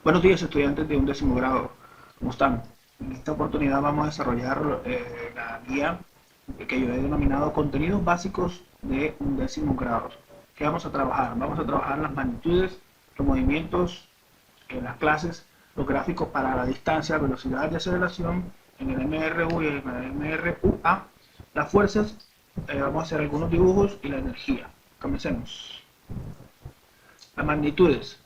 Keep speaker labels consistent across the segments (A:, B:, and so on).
A: Buenos días, estudiantes de 11º grado. ¿Cómo están? En esta oportunidad vamos a desarrollar la guía que yo he denominado Contenidos Básicos de 11º grado. ¿Qué vamos a trabajar? Vamos a trabajar las magnitudes, los movimientos, las clases, los gráficos para la distancia, velocidad de aceleración en el MRU y en el MRUA, las fuerzas, vamos a hacer algunos dibujos y la energía. Comencemos. Las magnitudes.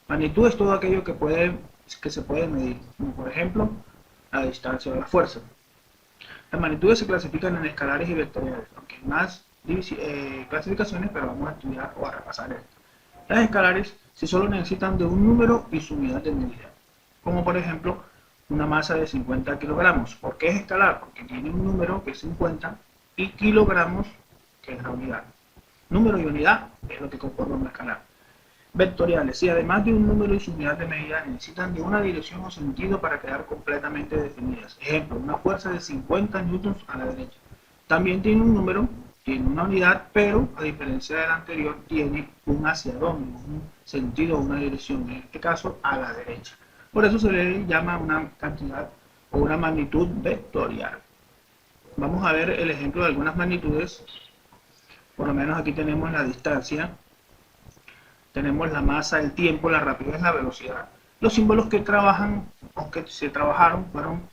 A: Magnitud es todo aquello que se puede medir, como por ejemplo la distancia o la fuerza. Las magnitudes se clasifican en escalares y vectoriales, aunque hay más clasificaciones, pero vamos a estudiar o a repasar esto. Las escalares si solo necesitan de un número y su unidad de medida, como por ejemplo una masa de 50 kilogramos. ¿Por qué es escalar? Porque tiene un número que es 50 y kilogramos que es la unidad. Número y unidad es lo que conforma una escalar. Vectoriales, si además de un número y su unidad de medida necesitan de una dirección o sentido para quedar completamente definidas. Ejemplo, una fuerza de 50 newtons a la derecha. También tiene un número, tiene una unidad, pero a diferencia del anterior tiene un hacia dónde, un sentido o una dirección, en este caso a la derecha. Por eso se le llama una cantidad o una magnitud vectorial. Vamos a ver el ejemplo de algunas magnitudes. Por lo menos aquí tenemos la distancia, tenemos la masa, el tiempo, la rapidez, la velocidad. Los símbolos que trabajan o que se trabajaron fueron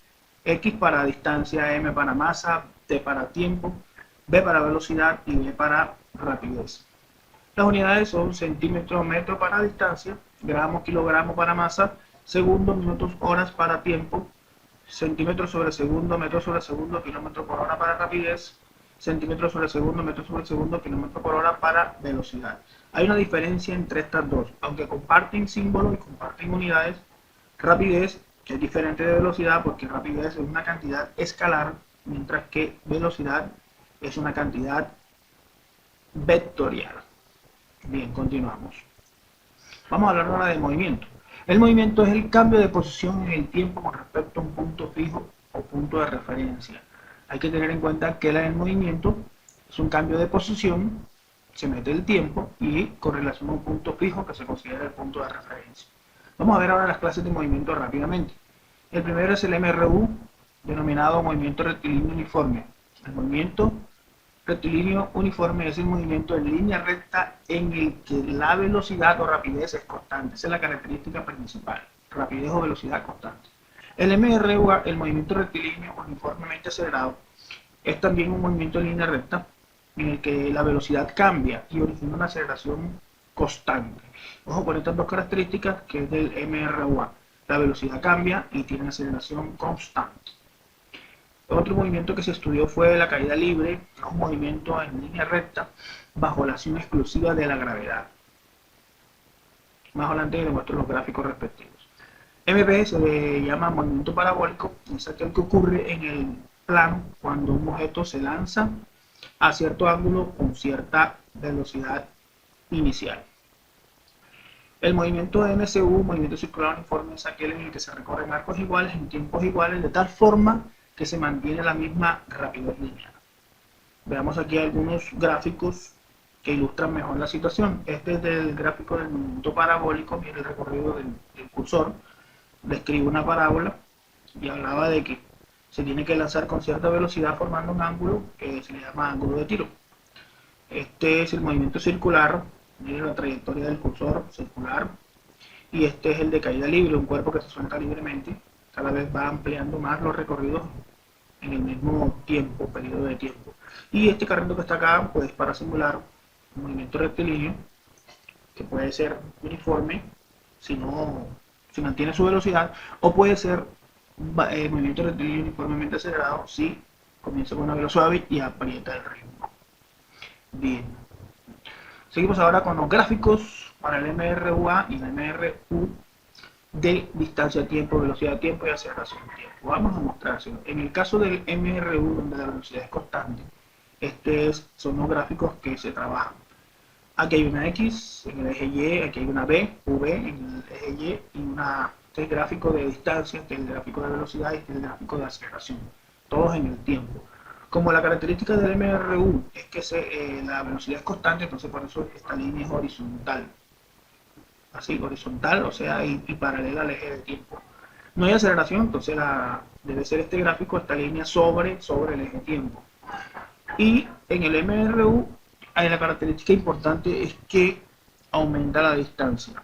A: X para distancia, M para masa, T para tiempo, B para velocidad y B para rapidez. Las unidades son centímetro, metro para distancia, gramos, kilogramo para masa, segundos, minutos, horas para tiempo, centímetros sobre segundo, metros sobre segundo, kilómetro por hora para rapidez, centímetros sobre segundo, metros sobre segundo, kilómetro por hora para velocidad. Hay una diferencia entre estas dos, aunque comparten símbolos y comparten unidades. Rapidez es diferente de velocidad porque rapidez es una cantidad escalar, mientras que velocidad es una cantidad vectorial. Bien, continuamos. Vamos a hablar ahora de movimiento. El movimiento es el cambio de posición en el tiempo con respecto a un punto fijo o punto de referencia. Hay que tener en cuenta que el movimiento es un cambio de posición, se mete el tiempo y con relación a un punto fijo que se considera el punto de referencia. Vamos a ver ahora las clases de movimiento rápidamente. El primero es el MRU, denominado movimiento rectilíneo uniforme. El movimiento rectilíneo uniforme es el movimiento en línea recta en el que la velocidad o rapidez es constante. Esa es la característica principal, rapidez o velocidad constante. El MRUA, el movimiento rectilíneo uniformemente acelerado, es también un movimiento en línea recta en el que la velocidad cambia y origina una aceleración constante. Ojo con estas dos características que es del MRUA. La velocidad cambia y tiene aceleración constante. Otro movimiento que se estudió fue la caída libre, un movimiento en línea recta bajo la acción exclusiva de la gravedad. Más adelante les muestro los gráficos respectivos. MP se le llama movimiento parabólico, es aquel que ocurre en el plano cuando un objeto se lanza a cierto ángulo con cierta velocidad inicial. El movimiento de MCU, movimiento circular uniforme, es aquel en el que se recorren arcos iguales en tiempos iguales de tal forma que se mantiene la misma rapidez lineal. Veamos aquí algunos gráficos que ilustran mejor la situación. Este es del gráfico del movimiento parabólico, mire el recorrido del cursor, describe una parábola y hablaba de que se tiene que lanzar con cierta velocidad formando un ángulo que se le llama ángulo de tiro. Este es el movimiento circular, mire la trayectoria del cursor circular, y este es el de caída libre, un cuerpo que se suelta libremente, cada vez va ampliando más los recorridos en el mismo tiempo, periodo de tiempo. Y este carrito que está acá, pues para simular un movimiento rectilíneo, que puede ser uniforme, si mantiene su velocidad, o puede ser movimiento rectilíneo uniformemente acelerado si comienza con una velocidad suave y aprieta el ritmo. Bien. Seguimos ahora con los gráficos para el MRUA y el MRU de distancia, tiempo, velocidad, tiempo y aceleración, tiempo. Vamos a mostrárselo. En el caso del MRU, donde la velocidad es constante, son los gráficos que se trabajan. Aquí hay una X en el eje Y, aquí hay una B, V en el eje Y y este gráfico de distancia, este es el gráfico de velocidad y este es el gráfico de aceleración. Todos en el tiempo. Como la característica del MRU es que la velocidad es constante, entonces por eso esta línea es horizontal. así horizontal, o sea, y paralela al eje de tiempo. No hay aceleración, entonces debe ser este gráfico, esta línea sobre el eje de tiempo. Y en el MRU hay la característica importante es que aumenta la distancia.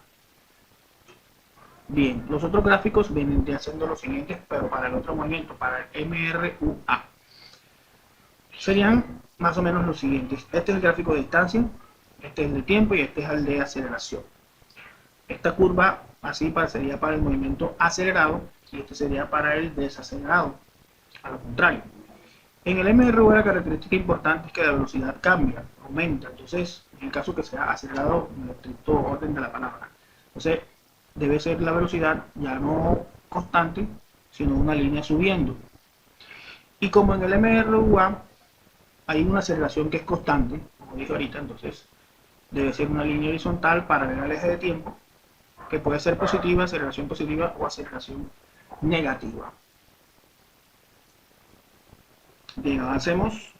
A: Bien, los otros gráficos vienen haciendo los siguientes, pero para el otro movimiento, para el MRUA. Serían más o menos los siguientes. Este es el gráfico de distancia, este es el de tiempo y este es el de aceleración. Esta curva así sería para el movimiento acelerado y este sería para el desacelerado, a lo contrario. En el MRU la característica importante es que la velocidad cambia, aumenta, entonces en el caso que sea acelerado en el estricto orden de la palabra. Entonces debe ser la velocidad ya no constante, sino una línea subiendo. Y como en el MRUA hay una aceleración que es constante, como dije ahorita, entonces debe ser una línea horizontal paralela al eje de tiempo, que puede ser positiva o aceleración negativa. Bien, avancemos.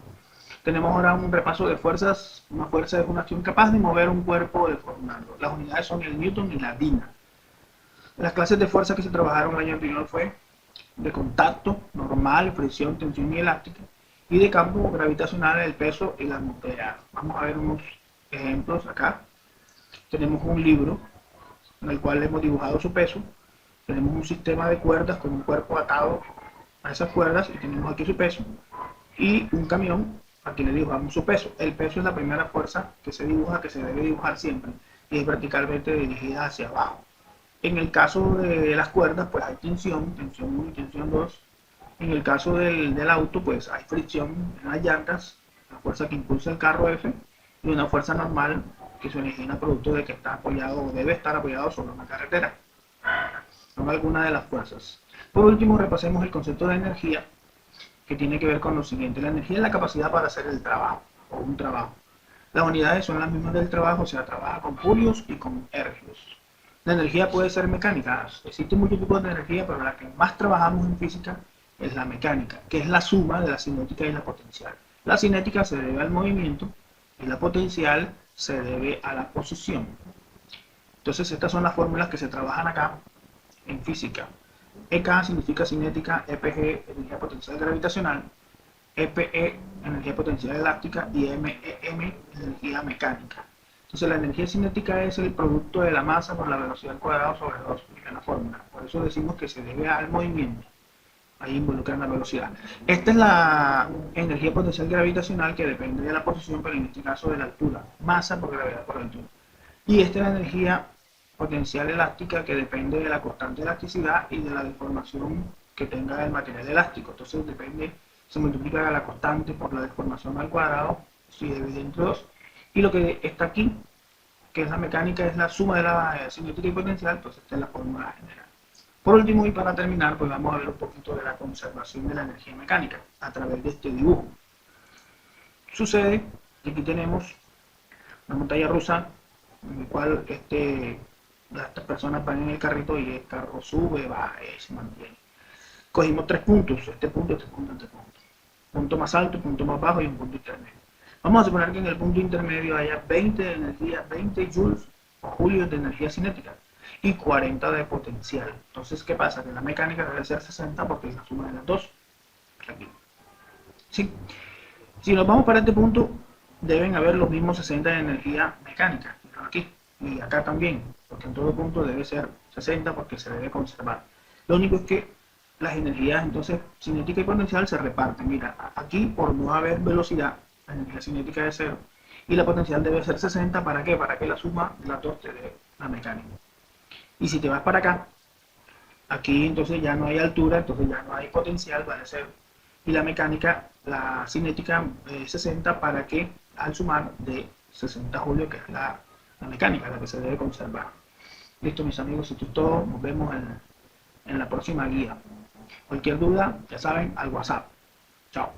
A: Tenemos ahora un repaso de fuerzas. Una fuerza es una acción capaz de mover un cuerpo deformando. Las unidades son el Newton y la Dina. Las clases de fuerza que se trabajaron el año anterior fue de contacto, normal, fricción, tensión y elástica, y de campo gravitacional, el peso y la atmósfera. Vamos a ver unos ejemplos acá. Tenemos un libro en el cual hemos dibujado su peso. Tenemos un sistema de cuerdas con un cuerpo atado a esas cuerdas y tenemos aquí su peso. Y un camión, aquí le dibujamos su peso. El peso es la primera fuerza que se dibuja, que se debe dibujar siempre, y es verticalmente dirigida hacia abajo. En el caso de las cuerdas, pues hay tensión 1 y tensión 2. En el caso del auto, pues hay fricción en las llantas, la fuerza que impulsa el carro F, y una fuerza normal que se origina producto de que está apoyado o debe estar apoyado sobre una carretera. Son algunas de las fuerzas. Por último, repasemos el concepto de energía, que tiene que ver con lo siguiente. La energía es la capacidad para hacer el trabajo, o un trabajo. Las unidades son las mismas del trabajo, o sea, trabaja con julios y con ergios. La energía puede ser mecánica. Existen muchos tipos de energía, pero la que más trabajamos en física es la mecánica, que es la suma de la cinética y la potencial. La cinética se debe al movimiento y la potencial se debe a la posición. Entonces, estas son las fórmulas que se trabajan acá en física. EK significa cinética, EPG, energía potencial gravitacional, EPE, energía potencial elástica, y MEM, energía mecánica. Entonces la energía cinética es el producto de la masa por la velocidad al cuadrado sobre 2, en la fórmula. Por eso decimos que se debe al movimiento. Ahí involucran la velocidad. Esta es la energía potencial gravitacional, que depende de la posición, pero en este caso de la altura. Masa por gravedad por altura. Y esta es la energía potencial elástica, que depende de la constante de elasticidad y de la deformación que tenga el material elástico. Entonces depende, se multiplica la constante por la deformación al cuadrado, si divide entre 2. Y lo que está aquí, que es la mecánica, es la suma de la cinética y potencial, pues esta es la fórmula general. Por último, y para terminar, pues vamos a ver un poquito de la conservación de la energía mecánica a través de este dibujo. Sucede que aquí tenemos una montaña rusa en la cual estas personas van en el carrito y el carro sube, baja y se mantiene. Cogimos 3 puntos, este punto, este punto, este punto. Punto más alto, punto más bajo y un punto intermedio. Vamos a suponer que en el punto intermedio haya 20 de energía, 20 joules o julios de energía cinética y 40 de potencial. Entonces, ¿qué pasa? Que la mecánica debe ser 60 porque es la suma de las dos. Aquí. ¿Sí? Si nos vamos para este punto, deben haber los mismos 60 de energía mecánica. Aquí y acá también, porque en todo punto debe ser 60 porque se debe conservar. Lo único es que las energías, entonces, cinética y potencial se reparten. Mira, aquí por no haber velocidad, la energía cinética es 0 y la potencial debe ser 60. ¿Para qué? Para que la suma de las dos te dé la mecánica. Y si te vas para acá, aquí entonces ya no hay altura, entonces ya no hay potencial, va a ser. Y la mecánica, la cinética 60, para que al sumar de 60 julio, que es la mecánica, la que se debe conservar. Listo, mis amigos, esto es todo. Nos vemos en la próxima guía. Cualquier duda, ya saben, al WhatsApp. Chao.